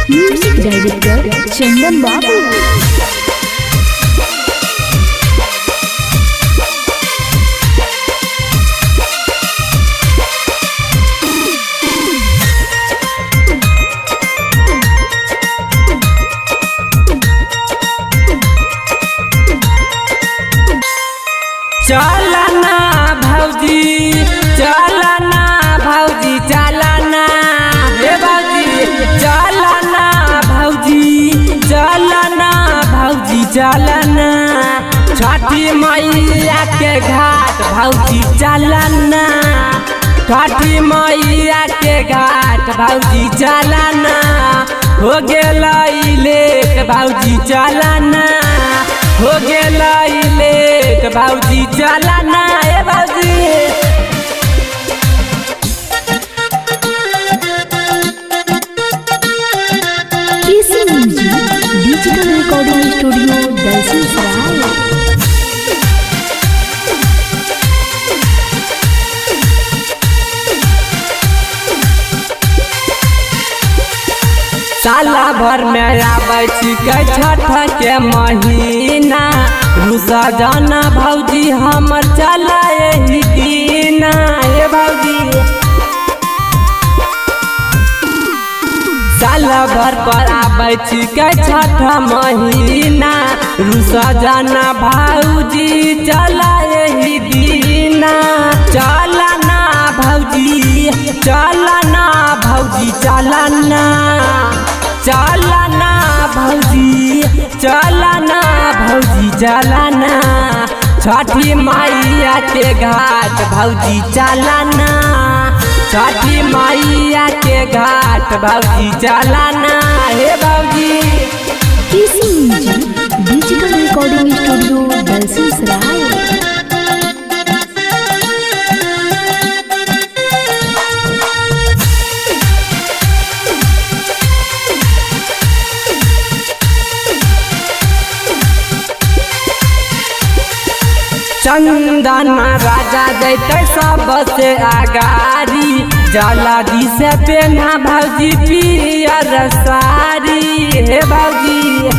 Music director चंदन बाबू। चलना भौजी चलना भौजी चलना हे भौजी चलना भौजी चलना भौजी चलना छठी मैया के घाट भौजी चलना छठी मैया के घाट भौजी चलना हो गेलै लेट भौजी चलना हो गेलै लेट भौजी चलना ए भौजी। Digital recording studio Dalsinghsarai. साला भर में आबै छिकै छठ के महीना रुसा जाना भौजी हमर चला एही दीना ए भौजी। साला भर पर आबै छिकै छठ महीना रुसा जाना भौजी चला एही दीना चलना भौजी चलना भौजी चलना चलना भौजी चलना भौजी चलना छठी मैया के घाट भौजी चलना छठी मैया के घाट भौजी चलना हे भौजी। Digital recording studio Dalsinghsarai. Chandan Raja जैते सबसे आगारी जलादी से पेना भौजी पियर सारी हे भौजी।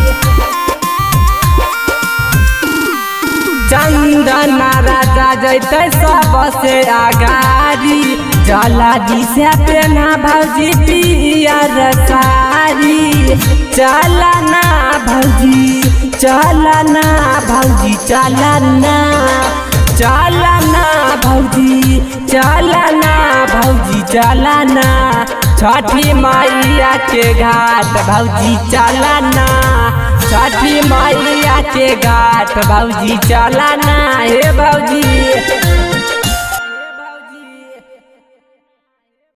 चंदन राजा जैते सबसे आगारी जलादी से पेना भौजी पियर सारी चलना भौजी चलना भौजी चलना चलना भौजी चलना भौजी चलना छठी मैया के घाट भौजी चलना छठी मैया के घाट भौजी चलना हे भौजी।